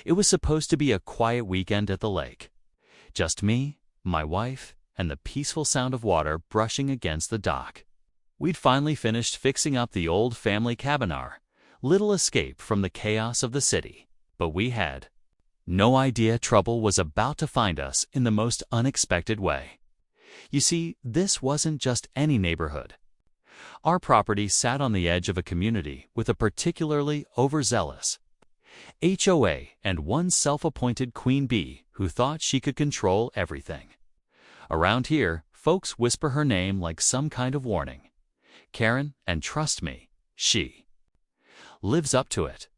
It was supposed to be a quiet weekend at the lake. Just me, my wife, and the peaceful sound of water brushing against the dock. We'd finally finished fixing up the old family cabin, our little escape from the chaos of the city. But we had no idea trouble was about to find us in the most unexpected way. You see, this wasn't just any neighborhood. Our property sat on the edge of a community with a particularly overzealous HOA and one self-appointed queen bee who thought she could control everything. Around here, folks whisper her name like some kind of warning. Karen, and trust me, she lives up to it.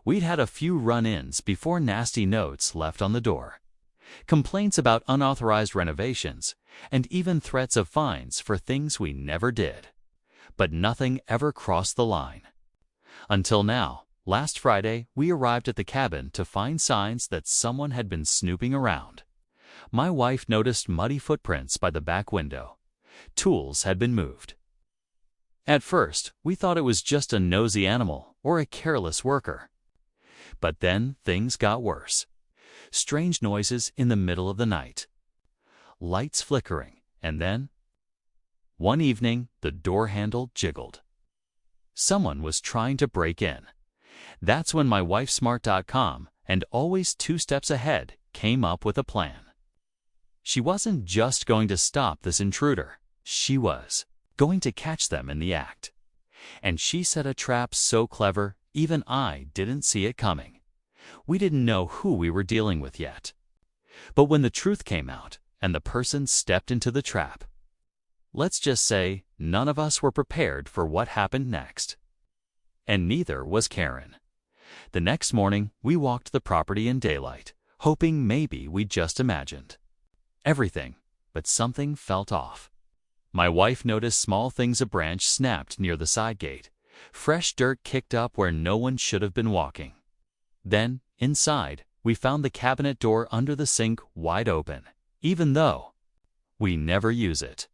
We'd had a few run-ins before nasty notes left on the door, complaints about unauthorized renovations, and even threats of fines for things we never did. But nothing ever crossed the line. Until now, last Friday, we arrived at the cabin to find signs that someone had been snooping around. My wife noticed muddy footprints by the back window. Tools had been moved. At first, we thought it was just a nosy animal or a careless worker. But then things got worse. Strange noises in the middle of the night. Lights flickering, and then, one evening, the door handle jiggled. Someone was trying to break in. That's when my wife, smart.com, and always 2 steps ahead, came up with a plan. She wasn't just going to stop this intruder. She was going to catch them in the act. And she set a trap so clever, even I didn't see it coming. We didn't know who we were dealing with yet. But when the truth came out and the person stepped into the trap, let's just say none of us were prepared for what happened next. And neither was Karen. The next morning, we walked the property in daylight, hoping maybe we just imagined everything, but something felt off. My wife noticed small things: a branch snapped near the side gate, fresh dirt kicked up where no one should have been walking. Then, inside, we found the cabinet door under the sink wide open, even though we never use it.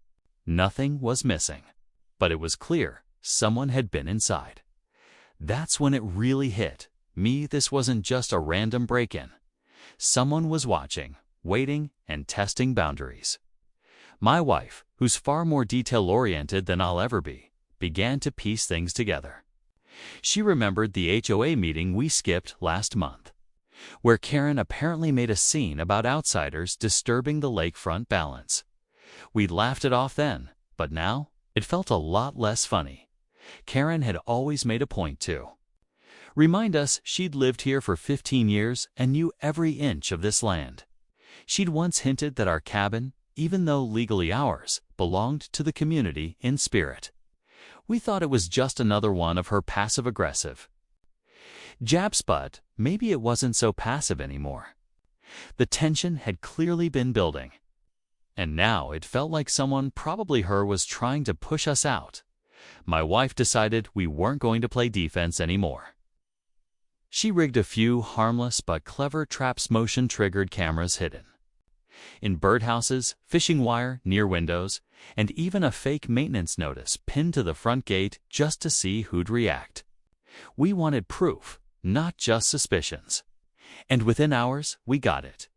Nothing was missing, but it was clear someone had been inside. That's when it really hit me. This wasn't just a random break-in. Someone was watching, waiting, and testing boundaries. My wife, who's far more detail-oriented than I'll ever be, began to piece things together. She remembered the HOA meeting we skipped last month, where Karen apparently made a scene about outsiders disturbing the lakefront balance. We'd laughed it off then, but now it felt a lot less funny. Karen had always made a point to remind us she'd lived here for 15 years and knew every inch of this land. She'd once hinted that our cabin, even though legally ours, belonged to the community in spirit. We thought it was just another one of her passive-aggressive jabs, but maybe it wasn't so passive anymore. The tension had clearly been building, and now it felt like someone, probably her, was trying to push us out. My wife decided we weren't going to play defense anymore. She rigged a few harmless but clever traps: motion-triggered cameras hidden in birdhouses, fishing wire near windows, and even a fake maintenance notice pinned to the front gate just to see who'd react. We wanted proof, not just suspicions. And within hours, we got it.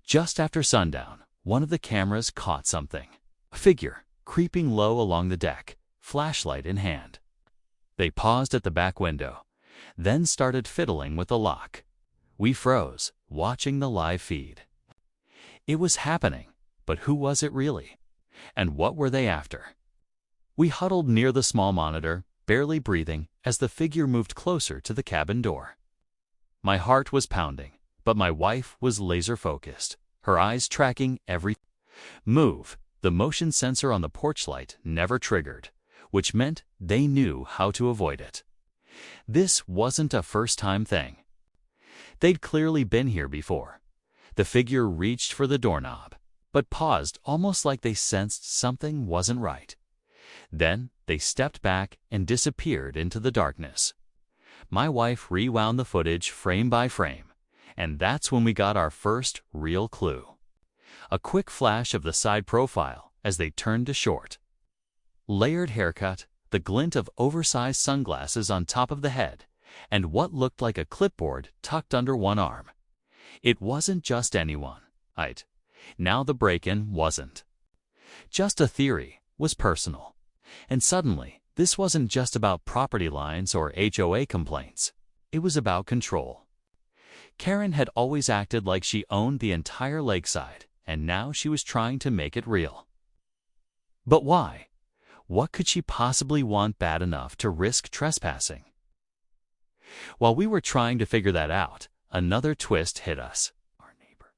Just after sundown, one of the cameras caught something. A figure, creeping low along the deck, flashlight in hand. They paused at the back window, then started fiddling with the lock. We froze, watching the live feed. It was happening, but who was it really? And what were they after? We huddled near the small monitor, barely breathing, as the figure moved closer to the cabin door. My heart was pounding, but my wife was laser-focused, her eyes tracking every move. The motion sensor on the porch light never triggered, which meant they knew how to avoid it. This wasn't a first-time thing. They'd clearly been here before. The figure reached for the doorknob, but paused, almost like they sensed something wasn't right. Then they stepped back and disappeared into the darkness. My wife rewound the footage frame by frame, and that's when we got our first real clue. A quick flash of the side profile as they turned to short. Layered haircut, the glint of oversized sunglasses on top of the head, and what looked like a clipboard tucked under one arm. It wasn't just anyone. Now the break-in wasn't just a theory, was personal. And suddenly, this wasn't just about property lines or HOA complaints. It was about control. Karen had always acted like she owned the entire lakeside, and now she was trying to make it real. But why? What could she possibly want bad enough to risk trespassing? While we were trying to figure that out, another twist hit us. Our neighbor,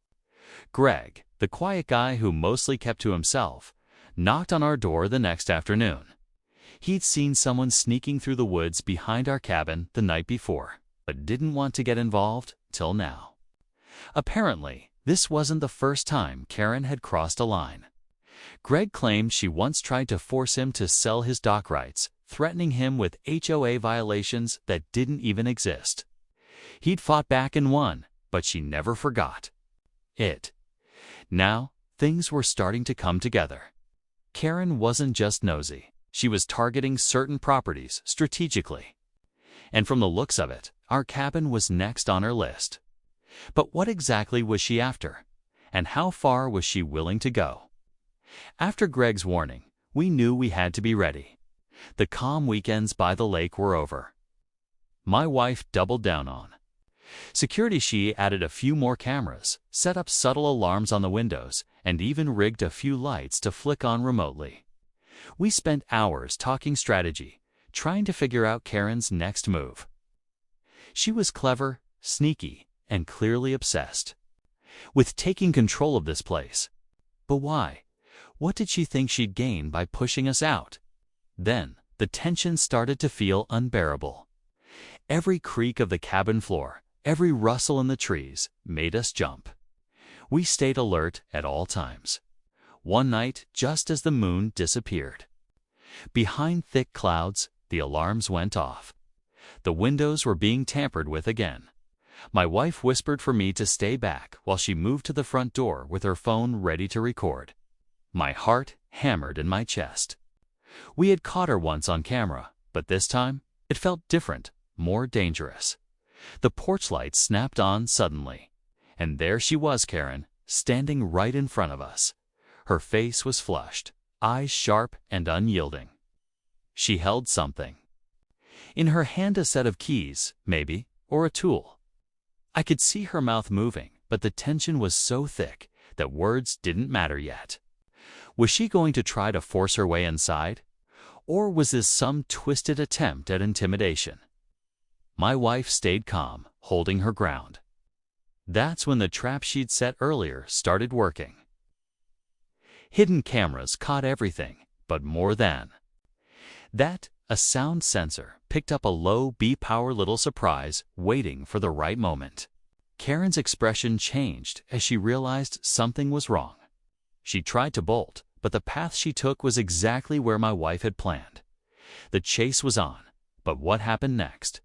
Greg, the quiet guy who mostly kept to himself, knocked on our door the next afternoon. He'd seen someone sneaking through the woods behind our cabin the night before, but didn't want to get involved till now. Apparently, this wasn't the first time Karen had crossed a line. Greg claimed she once tried to force him to sell his dock rights, threatening him with HOA violations that didn't even exist. He'd fought back and won, but she never forgot it. Now, things were starting to come together. Karen wasn't just nosy. She was targeting certain properties strategically. And from the looks of it, our cabin was next on her list. But what exactly was she after? And how far was she willing to go? After Greg's warning, we knew we had to be ready. The calm weekends by the lake were over. My wife doubled down on security. She added a few more cameras, set up subtle alarms on the windows, and even rigged a few lights to flick on remotely. We spent hours talking strategy, trying to figure out Karen's next move. She was clever, sneaky, and clearly obsessed with taking control of this place. But why? What did she think she'd gain by pushing us out? Then, the tension started to feel unbearable. Every creak of the cabin floor, every rustle in the trees, made us jump. We stayed alert at all times. One night, just as the moon disappeared, behind thick clouds, the alarms went off. The windows were being tampered with again. My wife whispered for me to stay back while she moved to the front door with her phone ready to record. My heart hammered in my chest. We had caught her once on camera, but this time, it felt different, more dangerous. The porch light snapped on suddenly, and there she was, Karen, standing right in front of us. Her face was flushed, eyes sharp and unyielding. She held something. In her hand, a set of keys, maybe, or a tool. I could see her mouth moving, but the tension was so thick that words didn't matter yet. Was she going to try to force her way inside? Or was this some twisted attempt at intimidation? My wife stayed calm, holding her ground. That's when the trap she'd set earlier started working. Hidden cameras caught everything, but more than that, a sound sensor picked up a low B-power little surprise waiting for the right moment. Karen's expression changed as she realized something was wrong. She tried to bolt, but the path she took was exactly where my wife had planned. The chase was on, but what happened next?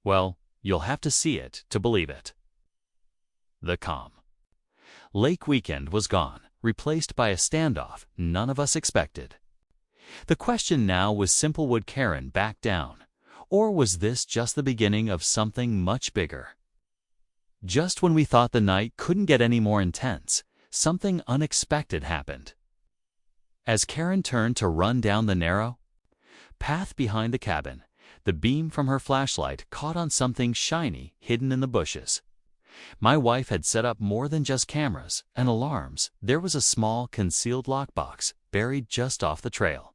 Well, you'll have to see it to believe it. The calm lake weekend was gone, replaced by a standoff none of us expected. The question now was simple: would Karen back down? Or was this just the beginning of something much bigger? Just when we thought the night couldn't get any more intense, something unexpected happened. As Karen turned to run down the narrow path behind the cabin, the beam from her flashlight caught on something shiny hidden in the bushes. My wife had set up more than just cameras and alarms. There was a small, concealed lockbox buried just off the trail.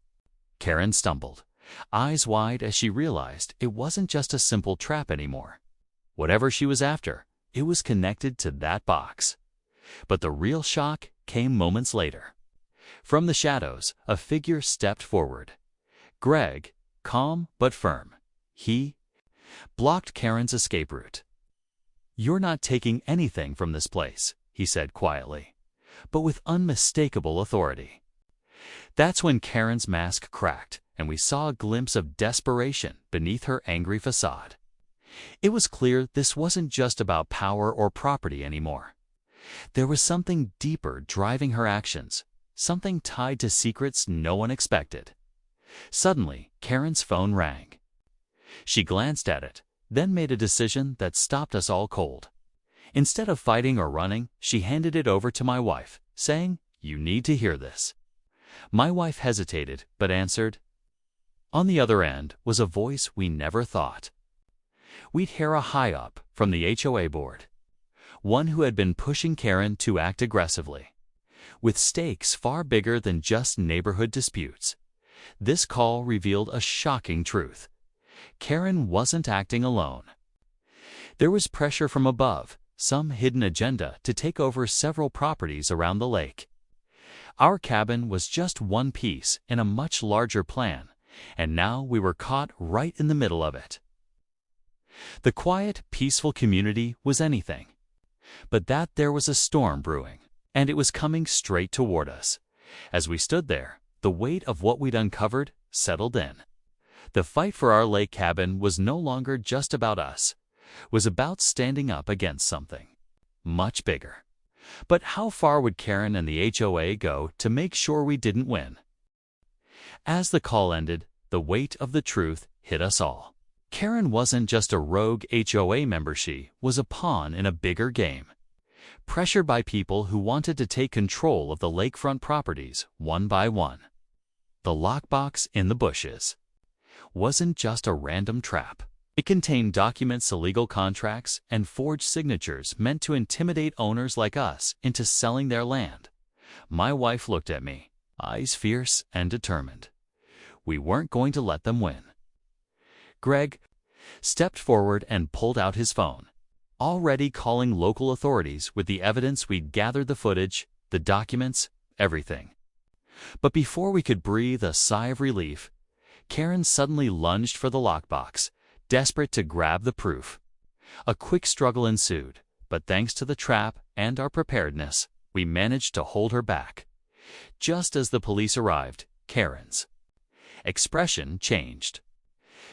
Karen stumbled, eyes wide as she realized it wasn't just a simple trap anymore. Whatever she was after, it was connected to that box. But the real shock came moments later. From the shadows, a figure stepped forward. Greg, calm but firm. He blocked Karen's escape route. "You're not taking anything from this place," he said quietly, but with unmistakable authority. That's when Karen's mask cracked, and we saw a glimpse of desperation beneath her angry facade. It was clear this wasn't just about power or property anymore. There was something deeper driving her actions, something tied to secrets no one expected. Suddenly, Karen's phone rang. She glanced at it, then made a decision that stopped us all cold. Instead of fighting or running, she handed it over to my wife, saying, "You need to hear this." My wife hesitated, but answered. On the other end was a voice we never thought we'd hear, a high-up from the HOA board, one who had been pushing Karen to act aggressively, with stakes far bigger than just neighborhood disputes. This call revealed a shocking truth. Karen wasn't acting alone. There was pressure from above, some hidden agenda to take over several properties around the lake. Our cabin was just one piece in a much larger plan, and now we were caught right in the middle of it. The quiet, peaceful community was anything, but that there was a storm brewing, and it was coming straight toward us. As we stood there, the weight of what we'd uncovered settled in. The fight for our lake cabin was no longer just about us, was about standing up against something much bigger. But how far would Karen and the HOA go to make sure we didn't win? As the call ended, the weight of the truth hit us all. Karen wasn't just a rogue HOA member, she was a pawn in a bigger game. Pressured by people who wanted to take control of the lakefront properties one by one. The lockbox in the bushes wasn't just a random trap. It contained documents, illegal contracts, and forged signatures meant to intimidate owners like us into selling their land. My wife looked at me, eyes fierce and determined. We weren't going to let them win. Greg stepped forward and pulled out his phone, already calling local authorities with the evidence we'd gathered, the footage, the documents, everything. But before we could breathe a sigh of relief, Karen suddenly lunged for the lockbox, desperate to grab the proof. A quick struggle ensued, but thanks to the trap and our preparedness, we managed to hold her back. Just as the police arrived, Karen's expression changed.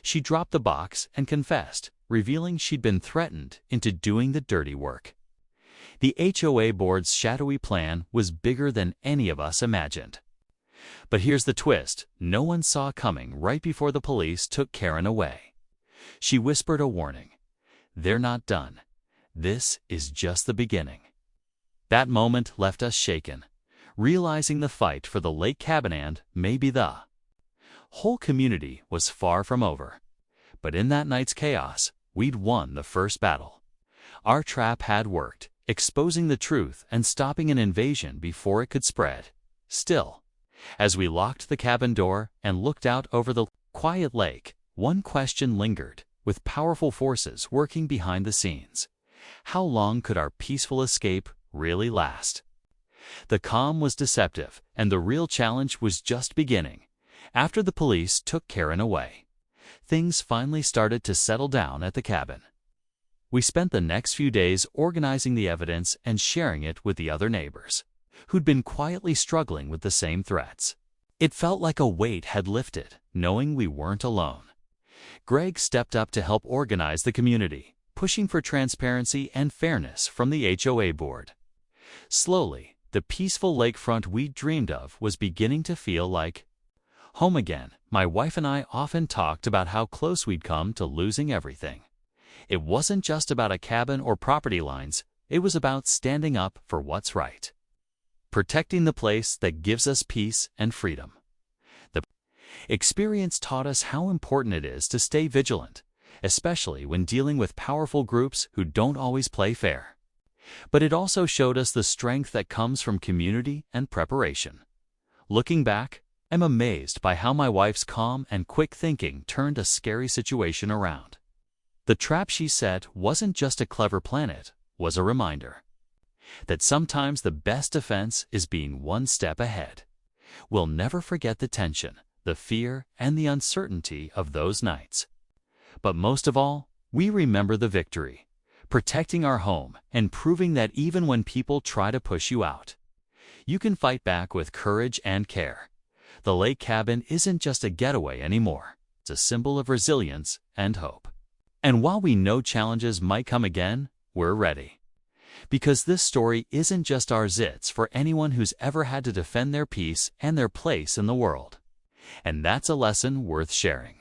She dropped the box and confessed, revealing she'd been threatened into doing the dirty work. The HOA board's shadowy plan was bigger than any of us imagined. But here's the twist no one saw coming. Right before the police took Karen away, she whispered a warning. "They're not done. This is just the beginning." That moment left us shaken, realizing the fight for the lake cabin and maybe the whole community was far from over. But in that night's chaos, we'd won the first battle. Our trap had worked, exposing the truth and stopping an invasion before it could spread. Still, as we locked the cabin door and looked out over the quiet lake, one question lingered, with powerful forces working behind the scenes. How long could our peaceful escape really last? The calm was deceptive, and the real challenge was just beginning. After the police took Karen away, things finally started to settle down at the cabin. We spent the next few days organizing the evidence and sharing it with the other neighbors, who'd been quietly struggling with the same threats. It felt like a weight had lifted, knowing we weren't alone. Greg stepped up to help organize the community, pushing for transparency and fairness from the HOA board. Slowly, the peaceful lakefront we dreamed of was beginning to feel like home again. My wife and I often talked about how close we'd come to losing everything. It wasn't just about a cabin or property lines, it was about standing up for what's right. Protecting the place that gives us peace and freedom. The experience taught us how important it is to stay vigilant, especially when dealing with powerful groups who don't always play fair. But it also showed us the strength that comes from community and preparation. Looking back, I'm amazed by how my wife's calm and quick thinking turned a scary situation around. The trap she set wasn't just a clever plan, it was a reminder that sometimes the best defense is being one step ahead. We'll never forget the tension, the fear, and the uncertainty of those nights. But most of all, we remember the victory, protecting our home and proving that even when people try to push you out, you can fight back with courage and care. The lake cabin isn't just a getaway anymore. It's a symbol of resilience and hope. And while we know challenges might come again, we're ready. Because this story isn't just ours, it's for anyone who's ever had to defend their peace and their place in the world. And that's a lesson worth sharing.